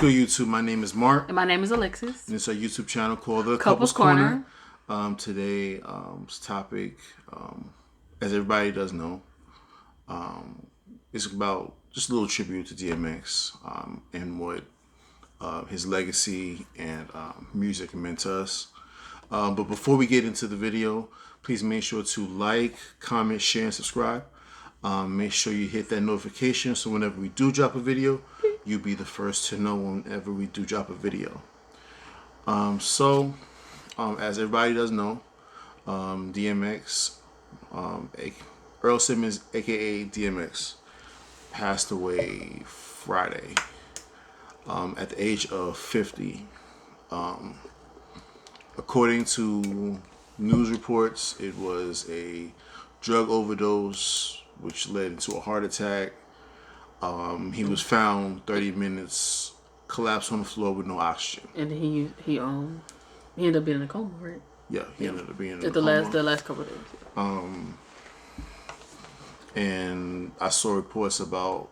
good, YouTube? My name is Mark. And my name is Alexis. And it's our YouTube channel called The Couples Corner. Today's topic, as everybody does know, is about just a little tribute to DMX and what his legacy and music meant to us. But before we get into the video, please make sure to like, comment, share, and subscribe. Make sure you hit that notification so whenever we do drop a video, you'll be the first to know whenever we do drop a video. As everybody does know, DMX, Earl Simmons, aka DMX, passed away Friday at the age of 50. According to news reports, it was a drug overdose which led to a heart attack. He was found 30 minutes collapsed on the floor with no oxygen. And he ended up being in a coma, right? Yeah, he ended up being in a the coma. The last couple of days. And I saw reports about,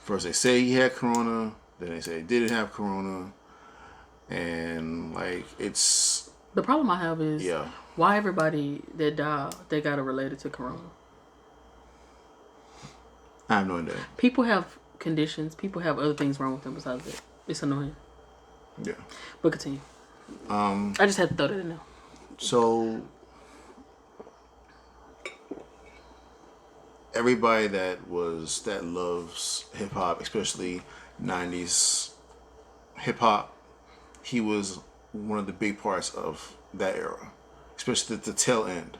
first they say he had corona, then they say he didn't have corona, and like it's. The problem I have is why everybody that died they got it related to corona. I have no idea. People have conditions. People have other things wrong with them besides that. It's annoying. Yeah. But continue. I just had to throw that in there. So everybody that loves hip hop, especially 90s hip hop, he was one of the big parts of that era, especially the tail end.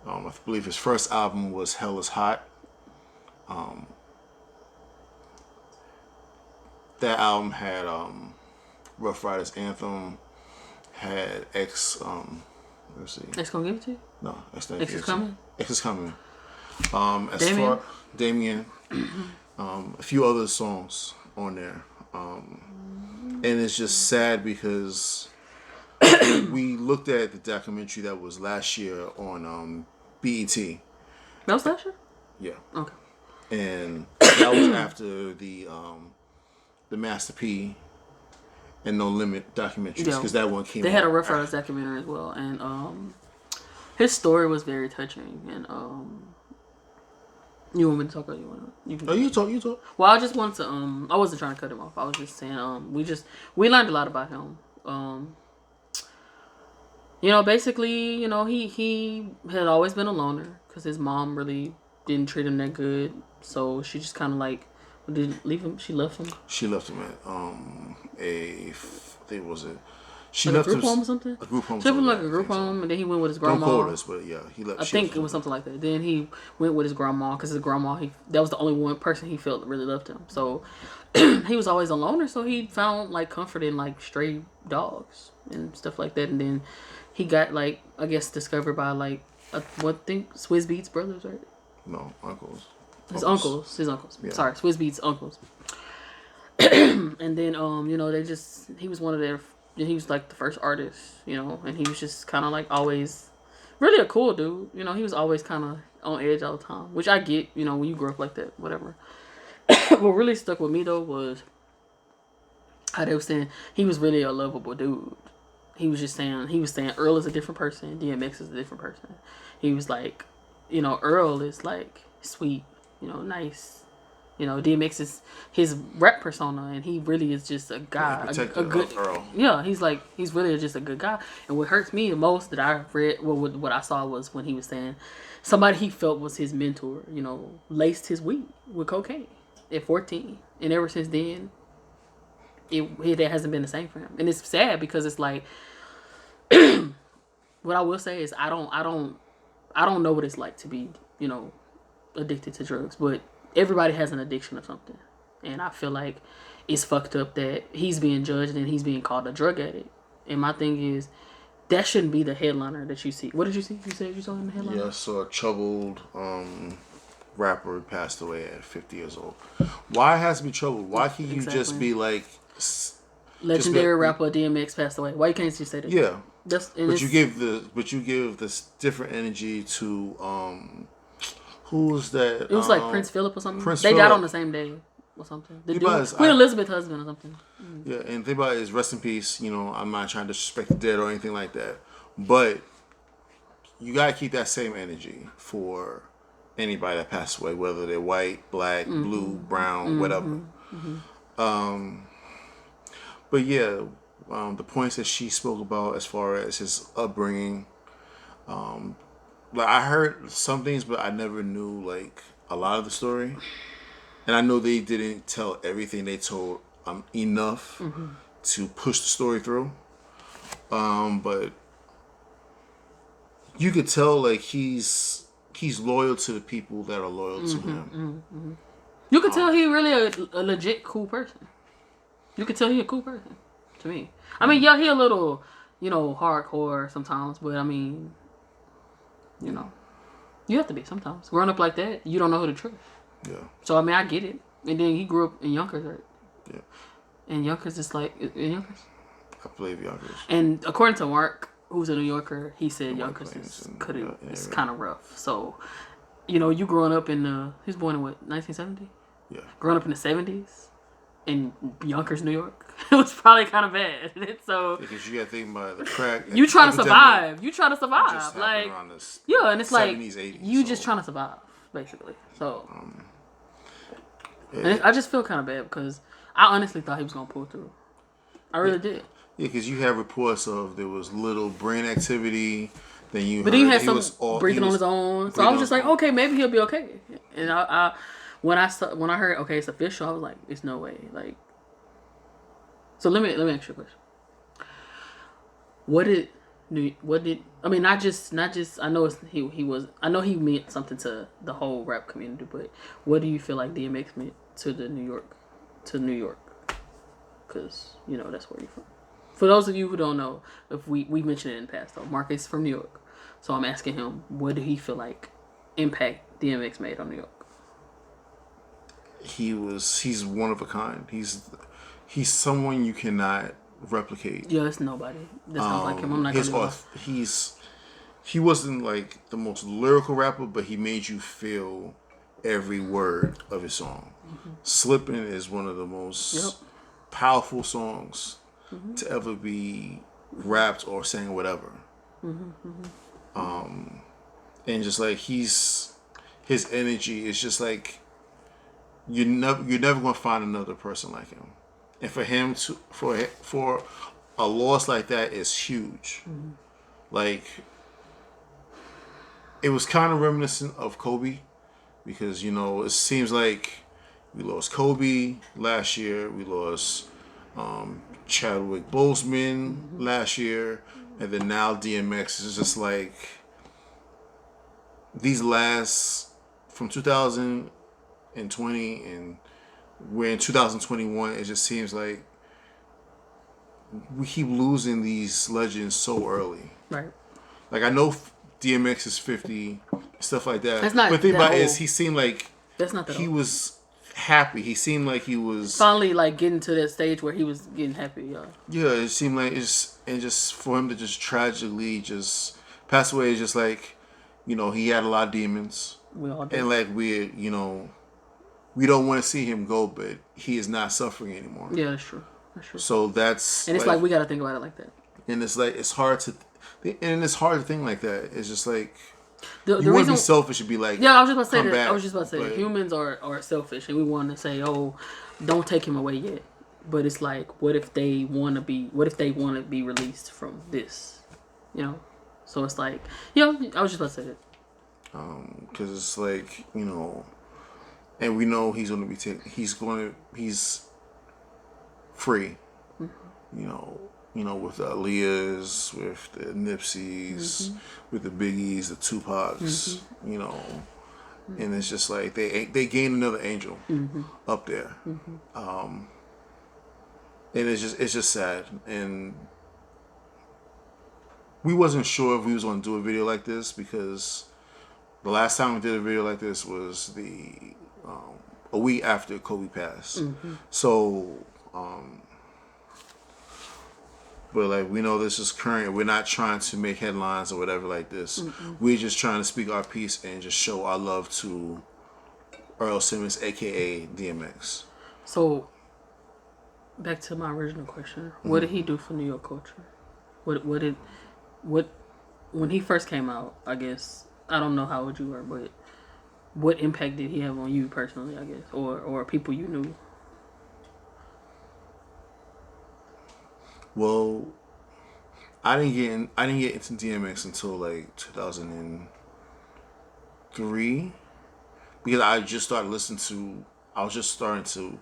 I believe his first album was Hell is Hot. That album had Rough Riders Anthem, had X, let's see. X gonna give it to you? No, X not X is coming? X is coming. Damien? Damien. A few other songs on there. And it's just sad because we looked at the documentary that was last year on BET. That was last year? Yeah. Okay. And that was after the Master P and No Limit documentaries, because that one came out. They had a Rough Riders documentary as well, and his story was very touching. And you want me to talk, or you want to? You talk. Well, I just wanted to. I wasn't trying to cut him off. I was just saying. We learned a lot about him. Basically, he had always been a loner because his mom really didn't treat him that good. So she just kind of like didn't leave him. She left him. She left him at She like left a group him home or something. A group home. She left him like a group home, and then he went with his grandma. Don't quote us, but yeah, he left. I think it was something like that. Then he went with his grandma because his grandma that was the only one person he felt really loved him. So he was always a loner. So he found like comfort in like stray dogs and stuff like that. And then he got like discovered by like Swizz Beatz brothers, right? No, uncles. His uncles. Yeah. Sorry, Swizz Beatz uncles. And then he was one of their. He was like the first artist, and he was just kind of like always really a cool dude. He was always kind of on edge all the time, which I get, when you grow up like that, whatever. What really stuck with me though was how they were saying he was really a lovable dude. He was saying Earl is a different person, DMX is a different person. He was like, Earl is like sweet, nice. DMX is his rap persona, and he really is just a guy, a good Earl. Yeah, he's really just a good guy. And what hurts me the most that I read, what I saw was when he was saying somebody he felt was his mentor, laced his weed with cocaine at 14, and ever since then, it hasn't been the same for him. And it's sad because it's like, what I will say is I don't know what it's like to be, addicted to drugs, but everybody has an addiction of something, and I feel like it's fucked up that he's being judged and he's being called a drug addict. And my thing is, that shouldn't be the headliner that you see. What did you see? You said you saw in the headliner? Yeah, so a troubled rapper passed away at 50 years old. Why it has to be troubled? Why can't you just be like legendary rapper DMX passed away? Why can't you say that? Yeah, but you give this different energy to who was that? It was like Prince Philip or something. Prince they Phillip. got on the same day. or something. The Think dude, about it, Queen Elizabeth's husband or something. yeah, and think about it is rest in peace. You know, I'm not trying to disrespect the dead or anything like that, but you gotta keep that same energy for anybody that passed away, whether they're white, black, blue, brown, whatever. But yeah, the points that she spoke about as far as his upbringing, like I heard some things, but I never knew like a lot of the story, and I know they didn't tell everything they told enough to push the story through. But you could tell like he's loyal to the people that are loyal to him. You could tell he really a legit cool person. You could tell he a cool person to me. I mean, yeah, he a little, hardcore sometimes, but I mean, you have to be sometimes. Growing up like that, you don't know who to trust. Yeah. So I mean, I get it. And then he grew up in Yonkers, right? Yeah. And Yonkers is like in Yonkers. I believe Yonkers. And according to Mark, who's a New Yorker, he said White Yonkers Plains is kind of rough. So, you growing up in he was born in what 1970? Yeah. Growing up in the 70s in Yonkers, New York, it was probably kind of bad. So because you got to think about the crack. you trying to epidemic survive. You trying to survive. just happened Like around this yeah, and it's 70s, like 80s, you just so, trying to survive basically. So yeah. and I just feel kind of bad because I honestly thought he was gonna pull through. I really did. Yeah, because you have reports of there was little brain activity. Then you, but heard he had he some was all, breathing he on was his own. So I breathing was just on like, his own. okay, maybe he'll be okay. And when I heard okay, it's official, I was like, it's no way. Like, so let me ask you a question. What did I mean? Not just I know he was I know he meant something to the whole rap community, but what do you feel like DMX meant to New York? Because that's where you're from. For those of you who don't know, if we mentioned it in the past though, Mark is from New York, so I'm asking him, what do he feel like impact DMX made on New York? He's one of a kind. He's someone you cannot replicate. Yeah, it's nobody that's not like him. I'm not gonna lie. He wasn't like the most lyrical rapper, but he made you feel every word of his song. Slippin' is one of the most powerful songs to ever be rapped or sang or whatever. And just like his energy is just like you're never gonna find another person like him. And for him to for a loss like that is huge. Like it was kind of reminiscent of Kobe because it seems like we lost Kobe last year, we lost Chadwick Boseman last year, and then now DMX is just like these last from 2020 and we're in 2021. It just seems like we keep losing these legends so early. Right. Like I know DMX is 50, stuff like that. That's not but the thing that about it old. is he seemed like That's not that he old. was happy. He seemed like he was Finally like getting to that stage where he was getting happy. yeah. It seemed like just for him to just tragically just pass away is just like he had a lot of demons We all do. and like we don't want to see him go, but he is not suffering anymore. Yeah, that's true. So that's And it's like we got to think about it like that. and it's like it's hard to think like that. It's just like The you want reason to be selfish and be like yeah, I was just about to say come that. back, I was just about to say but- humans are selfish, and we want to say, "Oh, don't take him away yet." But it's like, what if they want to be released from this? So it's like, I was just about to say that. because it's like and we know he's going to be he's free. With the Aaliyahs, with the Nipseys, with the Biggies, the Tupacs, and it's just like they gained another angel up there, and it's just sad, and we wasn't sure if we was going to do a video like this because the last time we did a video like this was a week after Kobe passed, so. But like we know this is current. We're not trying to make headlines or whatever like this. We're just trying to speak our piece and just show our love to Earl Simmons, aka DMX. So back to my original question: what did he do for New York culture? What did what when he first came out? I guess I don't know how old you were, but what impact did he have on you personally? I guess, or people you knew. Well, I didn't get into DMX until like 2003 because I just started listening to. I was just starting to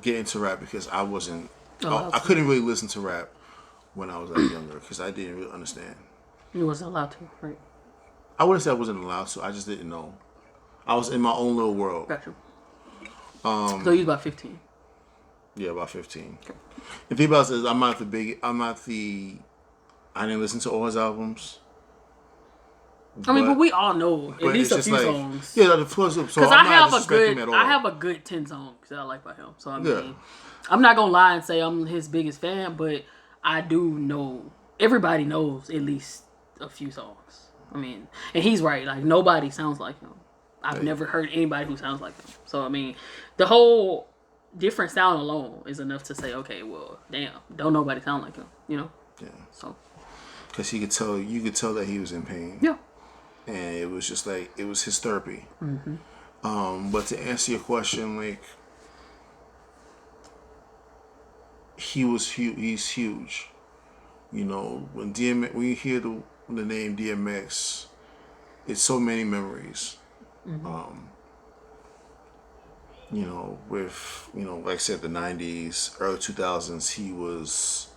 get into rap because I wasn't. Allowed I to. couldn't really listen to rap when I was like younger because I didn't really understand. You wasn't allowed to, right? I wouldn't say I wasn't allowed to. I just didn't know. I was in my own little world. Got you. So you was about 15. Yeah, about 15. Okay. The thing about it is, I'm not the big. I'm not the. I didn't listen to all his albums. I mean, but we all know at least it's a just few like, songs. yeah, the first. So Because I'm not disrespecting him at all. I have a good 10 songs that I like by him. So I mean, Yeah. I'm not gonna lie and say I'm his biggest fan, but I do know everybody knows at least a few songs. I mean, and he's right. Like nobody sounds like him. I've never heard anybody who sounds like him. So I mean, the whole different sound alone is enough to say, okay, well, damn, don't nobody sound like him. You know. Yeah. So. Because he could tell. You could tell that he was in pain. Yeah. And it was just like it was his therapy. But to answer your question, like he's huge. You know, when you hear the name DMX, it's so many memories. You know, with like I said, the '90s, early 2000s, he was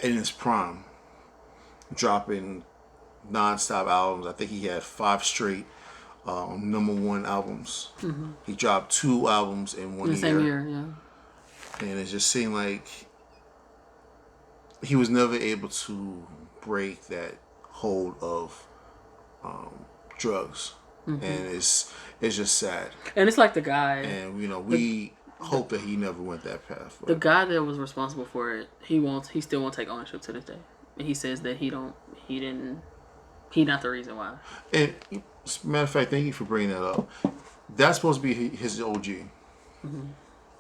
in his prime, dropping non-stop albums. I think he had 5 straight #1 albums. He dropped 2 albums in one In the year. same year, yeah. And it just seemed like he was never able to break that hold of drugs, and it's just sad. And it's like the guy. And we hope that he never went that path. The guy that was responsible for it, he still won't take ownership to this day. And he says that he not the reason why. And as a matter of fact, thank you for bringing that up. That's supposed to be his OG.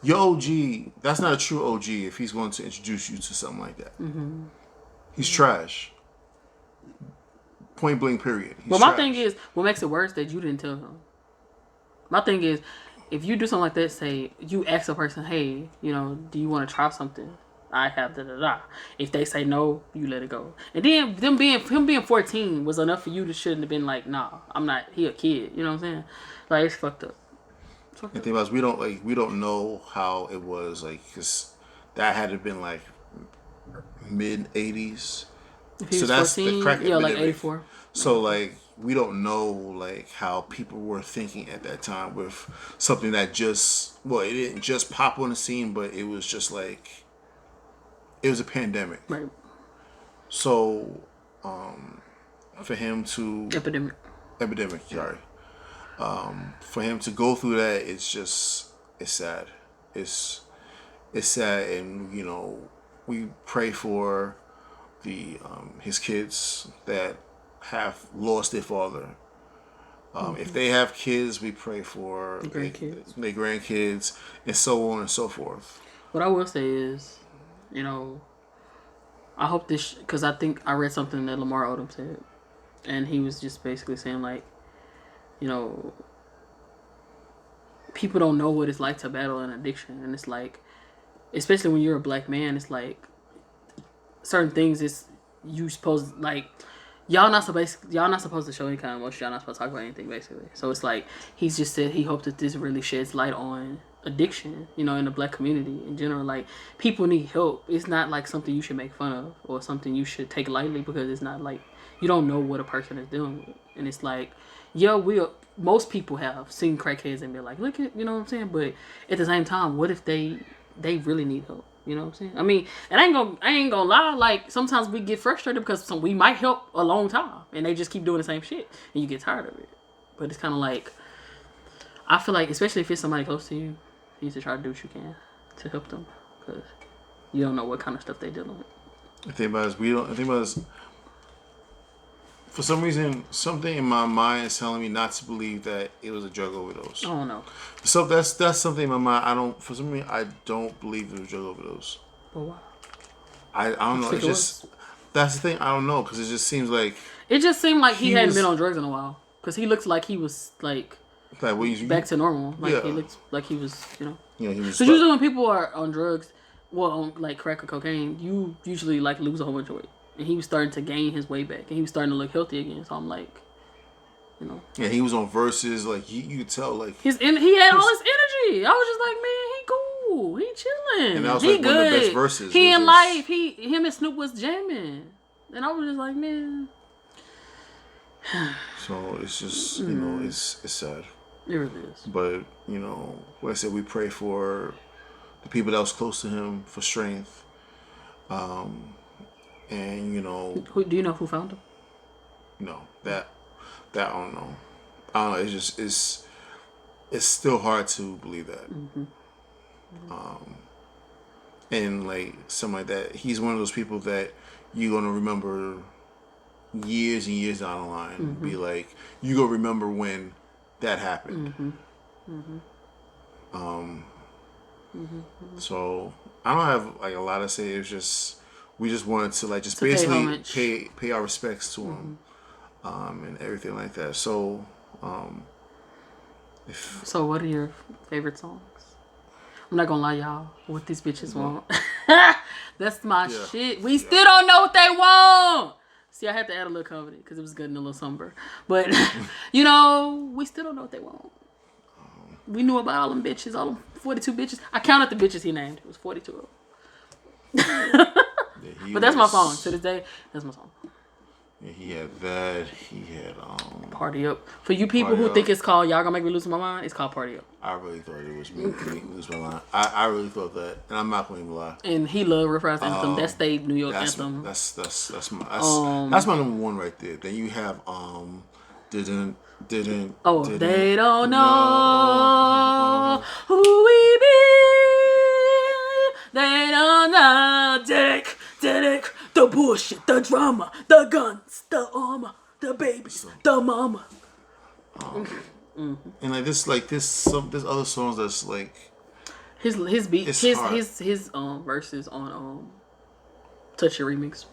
Your OG, that's not a true OG if he's going to introduce you to something like that. He's trash. Point blank, period. But my thing is, what makes it worse that you didn't tell him. My thing is, if you do something like that, say you ask a person, hey, do you want to try something? I have da da da. If they say no, you let it go. And then him being 14 was enough for you to shouldn't have been like, nah, I'm not. He a kid. You know what I'm saying? Like it's fucked up. The thing about it, we don't know how it was because that had to have been like mid '80s. If he was 14, crack yeah, like epidemic. 84. So we don't know how people were thinking at that time with something that it didn't just pop on the scene, but it was just like it was a pandemic. Right. So for him to epidemic, sorry. For him to go through that, it's sad. It's sad, and we pray for his kids that have lost their father. If they have kids, we pray for their grandkids, and so on and so forth. What I will say is, I hope this because I think I read something that Lamar Odom said, and he was just basically saying people don't know what it's like to battle an addiction, and it's like, especially when you're a black man, it's like certain things you supposed y'all not supposed to show any kind of emotion. Y'all not supposed to talk about anything basically. So it's like he's just said he hoped that this really sheds light on addiction, in the black community in general. Like people need help. It's not like something you should make fun of or something you should take lightly because it's not like you don't know what a person is dealing with. And it's like, most people have seen crackheads and be like, look at, you know what I'm saying? But at the same time, what if they really need help? You know what I'm saying? I mean, and I ain't gonna lie. Like sometimes we get frustrated because we might help a long time, and they just keep doing the same shit, and you get tired of it. But it's kind of like, I feel like, especially if it's somebody close to you, you need to try to do what you can to help them because you don't know what kind of stuff they're dealing with. The thing about it is For some reason, something in my mind is telling me not to believe that it was a drug overdose. I don't know. So that's something in my mind. I don't. For some reason, I don't believe it was a drug overdose. But why? I don't You know. think It's it just was? that's the thing. I don't know because it just seems like It just seemed like he he hadn't was been on drugs in a while. Because he looks like he was like like what back to normal. Like he yeah. looked like he was, He was. Because usually when people are on drugs, well, on like crack or cocaine, you usually like lose a whole bunch of weight. And he was starting to gain his weight back, and he was starting to look healthy again. So I'm like, Yeah, he was on verses. Like you could tell. Like he had all his energy. I was just like, man, he cool, he chilling, and that was he like one of the good, best verses. he It in was life. Him and Snoop was jamming, and I was just like, man, so it's just it's sad. it really is. But like I said, we pray for the people that was close to him for strength. And Do you know who found him? no, that I don't know. I don't know. It's just it's still hard to believe that. And like something like that, he's one of those people that you're gonna remember years and years down the line. Be like, you gonna remember when that happened. So I don't have like a lot to say. It's just we just wanted to like just To pay basically homage. pay our respects to him, and everything like that. So, if So, what are your favorite songs? I'm not gonna lie, y'all. What these bitches want? That's my Yeah. shit. We still don't know what they want. See, I had to add a little comedy because it was getting a little somber. But we still don't know what they want. We knew about all them bitches, all them 42 bitches. I counted the bitches he named. It was 42 of them. But that's my song. To this day, that's my song. Yeah, he had that. He had Party Up. For you people Party who Up. think it's called Y'all Gonna Make Me Lose My Mind, it's called Party Up. I really thought it was me lose my mind. I really thought that, and I'm not going to even lie. And he loved Riff Raff Anthem. That's the New York That's anthem. that's my number one right there. Then you have didn't Oh, didn't they don't know. know who we be. They don't know. Dick, the bullshit, the drama, the guns, the armor, the babies, the mama. And like this there's other songs that's like His beat, It's his hard. his verses on Touch Your Remix.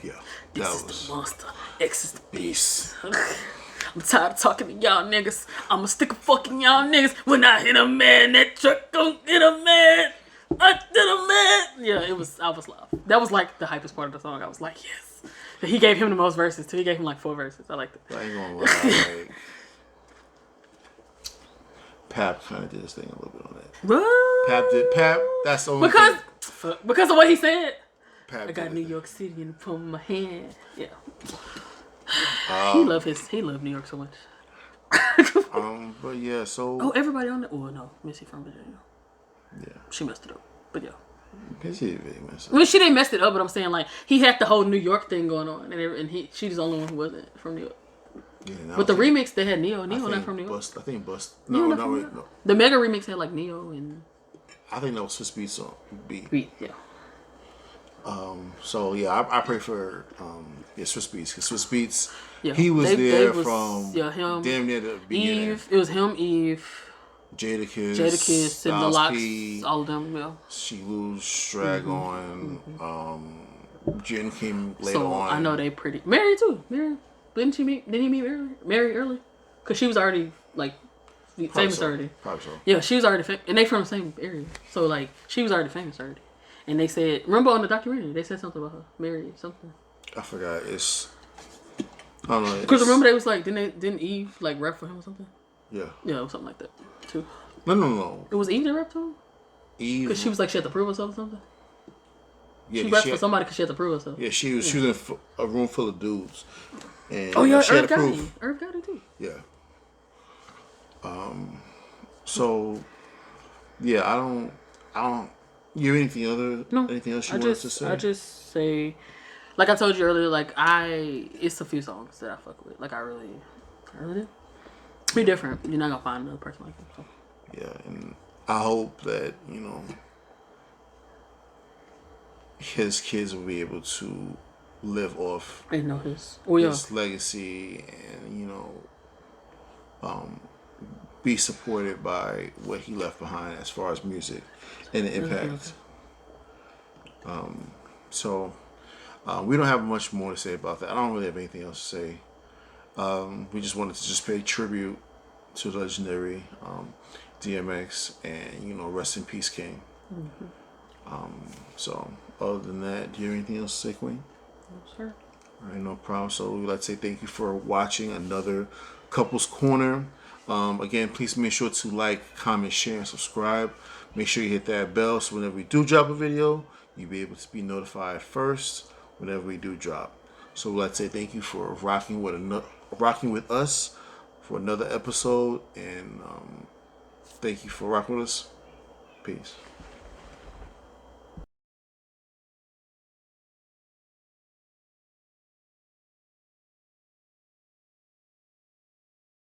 yeah This that is was the monster. X is the beast. I'm tired of talking to y'all niggas. I'ma stick a fucking y'all niggas. When I hit a man, that truck gon' get a man. I did a man. Yeah, I was laughing. That was like the hypest part of the song. I was like, yes. He gave him the most verses too. He gave him like 4 verses. I liked it. I ain't gonna lie, like Pap kind of did his thing a little bit on that. Pap. That's the only thing. Because of what he said. Pap I got did New it. York City in the palm of my hand. Yeah. He loved New York so much. But yeah, so Oh, everybody on the. Oh no, Missy from Virginia. yeah, She messed it up. But yeah. because he really messed I up. mean, she didn't mess it up, but I'm saying like he had the whole New York thing going on, and she's the only one who wasn't from New York. Yeah, now But the I think- remix they had Neo I not think from New York. Bust. I think Bust. Neo No, not no, from New wait, York. no. The Mega remix had like Neo and I think that was Swiss Beats on beat. Beat. Yeah. So yeah, I pray for Swiss Beats because Swiss Beats. Yeah. He was They there was- from yeah, him, damn near the beginning. Eve. It was him, Eve, Jadakiss, Jadakiss, Cindy Locks, P, all of them. Yeah. She Lose, Dragon, Jen came later So on. I know they pretty. Mary too. Mary. Didn't he meet Mary early? Cause she was already like Probably famous so. already. Probably so. Yeah, she was already famous, and they from the same area. So like she was already famous already. And they said, remember on the documentary, they said something about her, Mary something. I forgot. I don't know. Because remember they was like, didn't Eve like rap for him or something? Yeah. Yeah, it was something like that too. No. It was Eve that rapped to him? Eve. Because she was like, she had to prove herself or something? Yeah, She rapped for somebody because she had to prove herself. Yeah, she was in a room full of dudes. And Oh yeah, she had Irv to got prove. it. Irv got it too. Yeah. So, yeah, I don't. You have anything else you wanted to say? I just say, like I told you earlier, like it's a few songs that I fuck with. Like I really do. Be different. You're not gonna find another person like him. So. Yeah, and I hope that his kids will be able to live off I know his. Oh yeah. his legacy and be supported by what he left behind as far as music and the His impact. music. So we don't have much more to say about that. I don't really have anything else to say. We just wanted to just pay tribute to the legendary DMX and rest in peace, King. So other than that, do you have anything else to say, Queen? Sure. All right, no problem. So we'd like to say thank you for watching another Couples Corner. Again, please make sure to like, comment, share, and subscribe. Make sure you hit that bell so whenever we do drop a video, you'll be able to be notified first whenever we do drop. So we'd like to say thank you for rocking with us for another episode, and thank you for rocking with us. Peace.